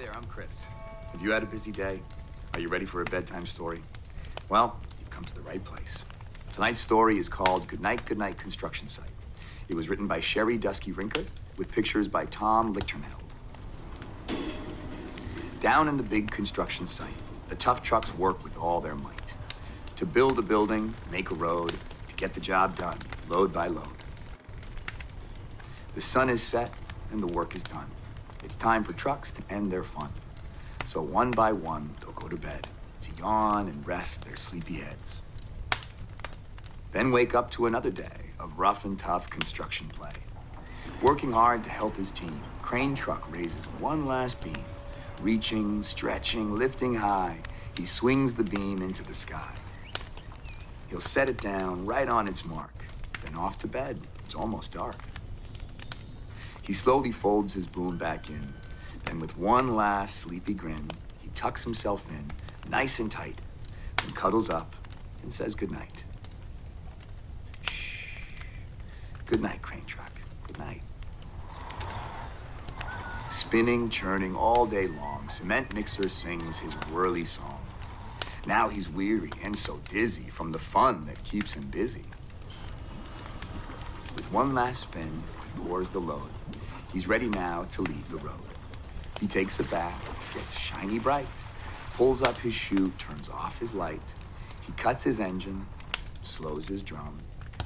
there, I'm Chris. Have you had a busy day? Are you ready for a bedtime story? Well, you've come to the right place. Tonight's story is called Goodnight, Goodnight Construction Site. It was written by Sherry Dusky Rinker with pictures by Tom Lichternheld. Down in the big construction site, the tough trucks work with all their might. To build a building, make a road, to get the job done, load by load. The sun is set and the work is done. It's time for trucks to end their fun. So one by one, they'll go to bed to yawn and rest their sleepy heads. Then wake up to another day of rough and tough construction play. Working hard to help his team, Crane Truck raises one last beam. Reaching, stretching, lifting high, he swings the beam into the sky. He'll set it down right on its mark, then off to bed. It's almost dark. He slowly folds his boom back in. Then with one last sleepy grin, he tucks himself in, nice and tight, then cuddles up and says goodnight. Shh. Good night, Crane Truck. Good night. Spinning, churning all day long, cement mixer sings his whirly song. Now he's weary and so dizzy from the fun that keeps him busy. With one last spin, he pours the load. He's ready now to leave the road. He takes a bath, gets shiny bright, pulls up his shoe, turns off his light. He cuts his engine, slows his drum,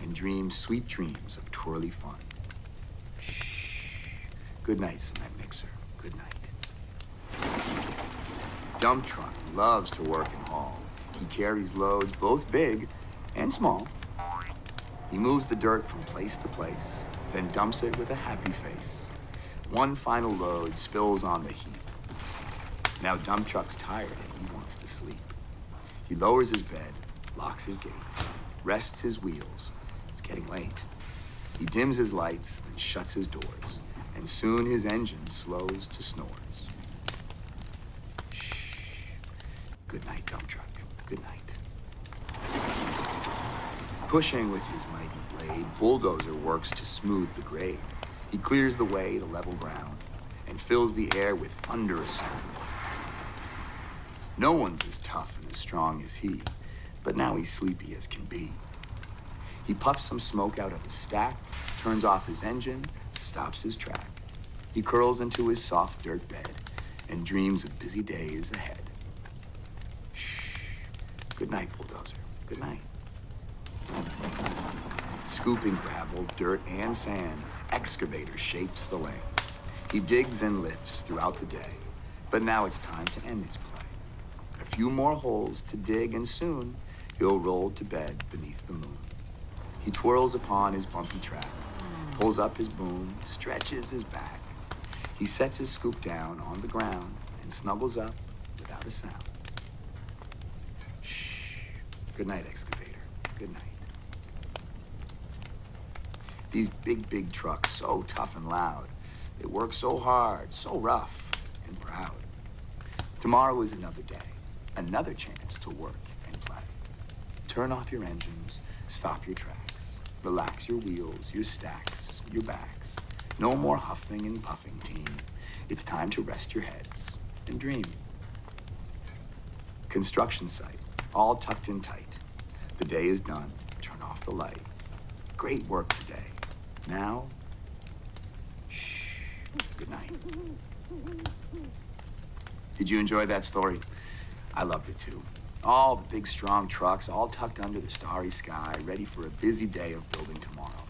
and dreams sweet dreams of twirly fun. Shh. Good night, cement mixer. Good night. Dump truck loves to work and haul. He carries loads both big and small. He moves the dirt from place to place, then dumps it with a happy face. One final load spills on the heap. Now dump truck's tired and he wants to sleep. He lowers his bed, locks his gate, rests his wheels. It's getting late. He dims his lights, then shuts his doors, and soon his engine slows to snores. Shh. Good night, dump truck. Good night. Pushing with his mighty blade, bulldozer works to smooth the grade. He clears the way to level ground and fills the air with thunderous sound. No one's as tough and as strong as he, but now he's sleepy as can be. He puffs some smoke out of his stack, turns off his engine, stops his track. He curls into his soft dirt bed and dreams of busy days ahead. Shh. Good night, bulldozer. Good night. Scooping gravel, dirt, and sand, excavator shapes the land. He digs and lifts throughout the day, but now it's time to end his play. A few more holes to dig and soon he'll roll to bed beneath the moon. He twirls upon his bumpy track, pulls up his boom, stretches his back. He sets his scoop down on the ground and snuggles up without a sound. Shh. Good night, excavator. Good night. These big trucks, so tough and loud. They work so hard, so rough and proud. Tomorrow is another day, another chance to work and play. Turn off your engines, stop your tracks, relax your wheels, your stacks, your backs. No more huffing and puffing, team. It's time to rest your heads and dream. Construction site, all tucked in tight. The day is done, turn off the light. Great work today. Now, shh, good night. Did you enjoy that story? I loved it too. All the big, strong trucks, all tucked under the starry sky, ready for a busy day of building tomorrow.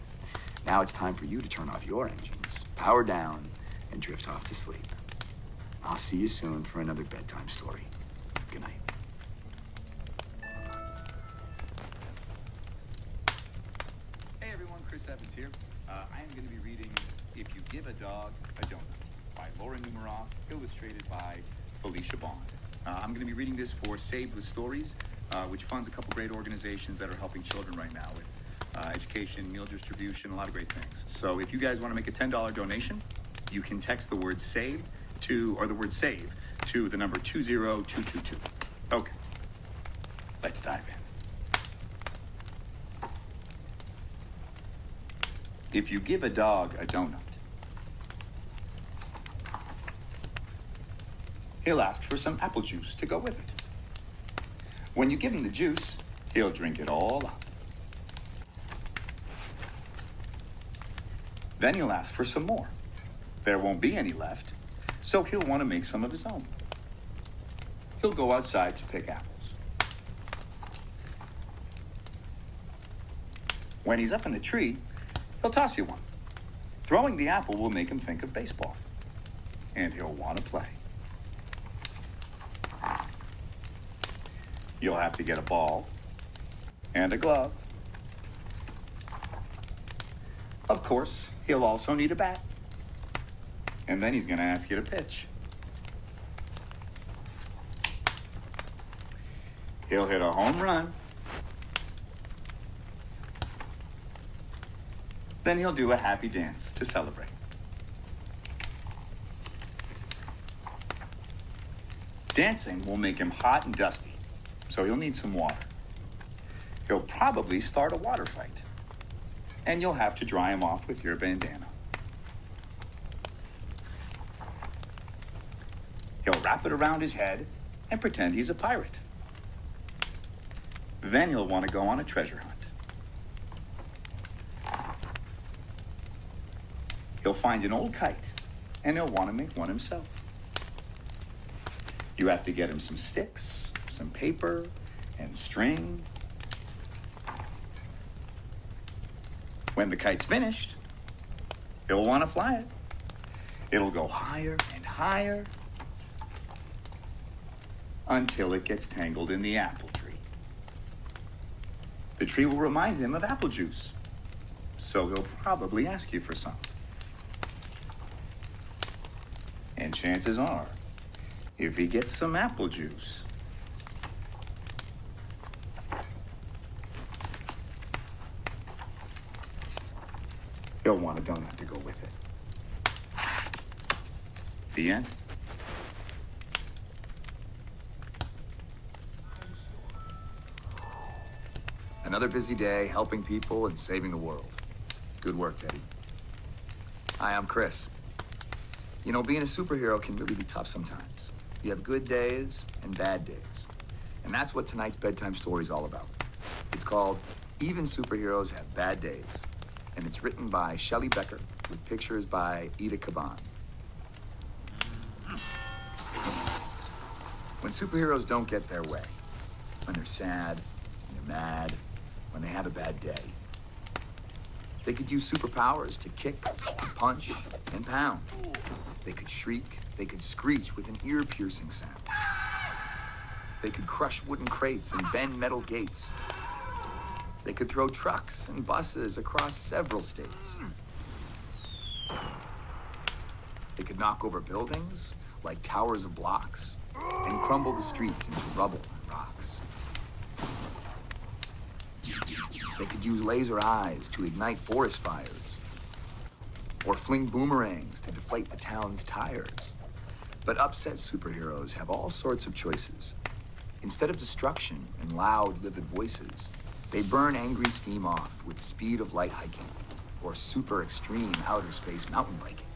Now it's time for you to turn off your engines, power down, and drift off to sleep. I'll see you soon for another bedtime story. Good night. Hey everyone, Chris Evans here. I am going to be reading If You Give a Dog a Donut by Laura Numeroff, illustrated by Felicia Bond. I'm going to be reading this for Save the Stories, which funds a couple great organizations that are helping children right now with education, meal distribution, a lot of great things. So if you guys want to make a $10 donation, you can text the word SAVE to the number 20222. Okay, let's dive in. If you give a dog a donut, he'll ask for some apple juice to go with it. When you give him the juice, he'll drink it all up. Then he'll ask for some more. There won't be any left, so he'll want to make some of his own. He'll go outside to pick apples. When he's up in the tree, he'll toss you one. Throwing the apple will make him think of baseball, and he'll want to play. You'll have to get a ball and a glove. Of course, he'll also need a bat. And then he's going to ask you to pitch. He'll hit a home run. Then he'll do a happy dance to celebrate. Dancing will make him hot and dusty, so he'll need some water. He'll probably start a water fight, and you'll have to dry him off with your bandana. He'll wrap it around his head and pretend he's a pirate. Then he'll want to go on a treasure hunt. He'll find an old kite, and he'll want to make one himself. You have to get him some sticks, some paper, and string. When the kite's finished, he'll want to fly it. It'll go higher and higher until it gets tangled in the apple tree. The tree will remind him of apple juice, so he'll probably ask you for some. And chances are, if he gets some apple juice, he'll want a donut to go with it. The end. Another busy day helping people and saving the world. Good work, Teddy. Hi, I'm Chris. You know, being a superhero can really be tough sometimes. You have good days and bad days. And that's what tonight's bedtime story is all about. It's called Even Superheroes Have Bad Days. And it's written by Shelley Becker with pictures by Ida Caban. When superheroes don't get their way, when they're sad, when they're mad, when they have a bad day, they could use superpowers to kick, punch, and pound. They could shriek, they could screech with an ear-piercing sound. They could crush wooden crates and bend metal gates. They could throw trucks and buses across several states. They could knock over buildings like towers of blocks and crumble the streets into rubble and rocks. They could use laser eyes to ignite forest fires or fling boomerangs to deflate the town's tires. But upset superheroes have all sorts of choices. Instead of destruction and loud, livid voices, they burn angry steam off with speed of light hiking or super extreme outer space mountain biking.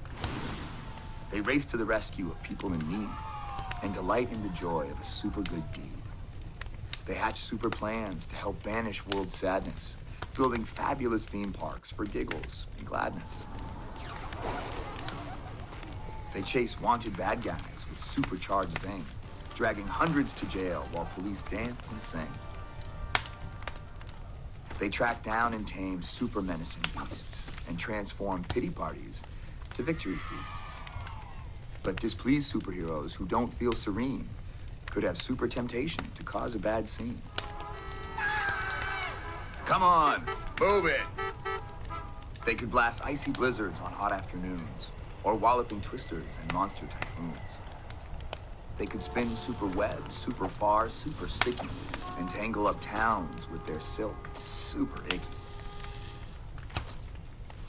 They race to the rescue of people in need and delight in the joy of a super good deed. They hatch super plans to help banish world sadness, building fabulous theme parks for giggles and gladness. They chase wanted bad guys with supercharged zing, dragging hundreds to jail while police dance and sing. They track down and tame super menacing beasts and transform pity parties to victory feasts. But displeased superheroes who don't feel serene could have super temptation to cause a bad scene. Come on, move it! They could blast icy blizzards on hot afternoons, or walloping twisters and monster typhoons. They could spin super webs, super far, super sticky, and tangle up towns with their silk, super icky.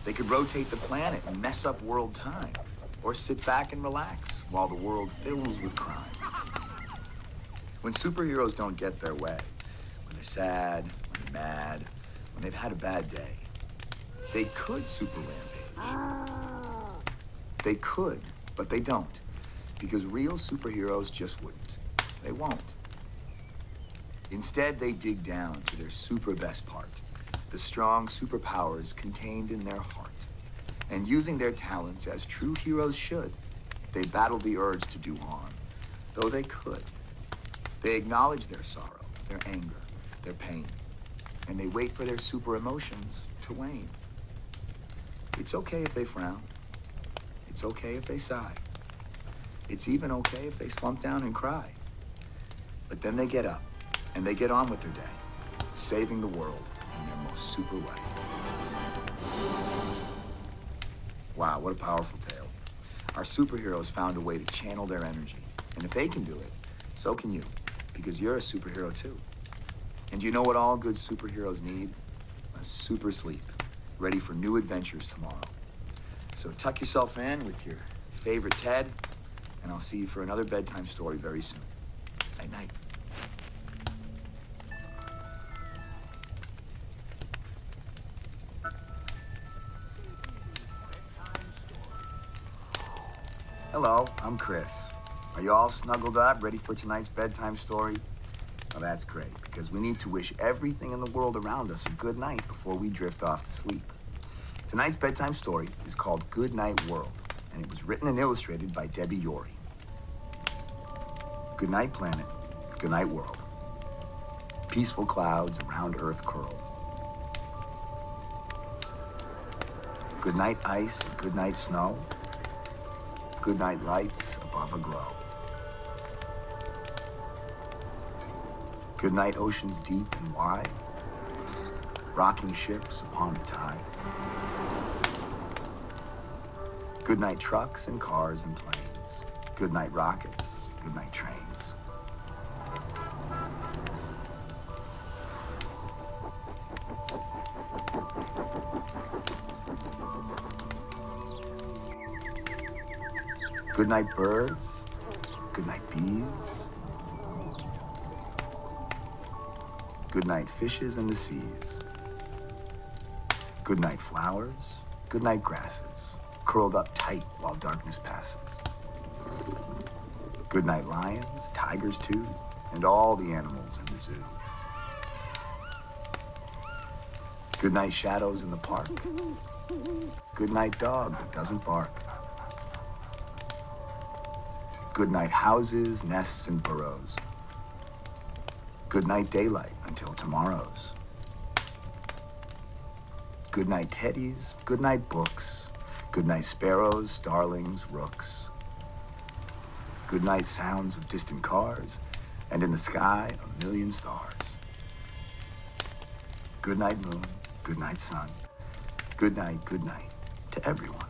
They could rotate the planet and mess up world time, or sit back and relax while the world fills with crime. When superheroes don't get their way, when they're sad, when they're mad, when they've had a bad day, they could super rampage. They could, but they don't, Because real superheroes just wouldn't. They won't. Instead, they dig down to their super best part, the strong superpowers contained in their heart. And using their talents as true heroes should, they battle the urge to do harm, though they could. They acknowledge their sorrow, their anger, their pain, and they wait for their super emotions to wane. It's okay if they frown. It's okay if they sigh. It's even okay if they slump down and cry. But then they get up and they get on with their day, saving the world in their most super way. Wow, what a powerful tale. Our superheroes found a way to channel their energy. And if they can do it, so can you, because you're a superhero too. And you know what all good superheroes need? A super sleep, ready for new adventures tomorrow. So tuck yourself in with your favorite Ted, and I'll see you for another bedtime story very soon. Night night. Hello, I'm Chris. Are you all snuggled up, ready for tonight's bedtime story? Well, that's great, because we need to wish everything in the world around us a good night before we drift off to sleep. Tonight's bedtime story is called Goodnight World, and it was written and illustrated by Debbie Yorey. Goodnight planet, goodnight world. Peaceful clouds around Earth curl. Goodnight ice and goodnight snow. Goodnight lights above aglow. Goodnight oceans deep and wide. Rocking ships upon the tide. Goodnight trucks and cars and planes. Goodnight rockets, goodnight trains. Goodnight birds, goodnight bees. Goodnight fishes in the seas. Goodnight flowers, goodnight grasses, curled up tight while darkness passes. Goodnight lions, tigers too, and all the animals in the zoo. Goodnight shadows in the park. Goodnight dog that doesn't bark. Goodnight houses, nests, and burrows. Goodnight daylight until tomorrow's. Goodnight teddies, goodnight books. Goodnight sparrows, starlings, rooks. Goodnight sounds of distant cars, and in the sky, a million stars. Goodnight moon, goodnight sun. Goodnight, goodnight to everyone.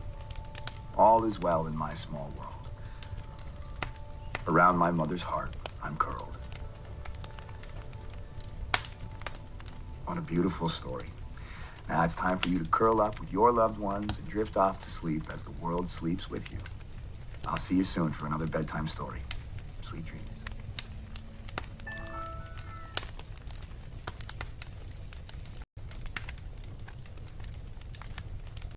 All is well in my small world. Around my mother's heart, I'm curled. What a beautiful story. Now it's time for you to curl up with your loved ones and drift off to sleep as the world sleeps with you. I'll see you soon for another bedtime story. Sweet dreams.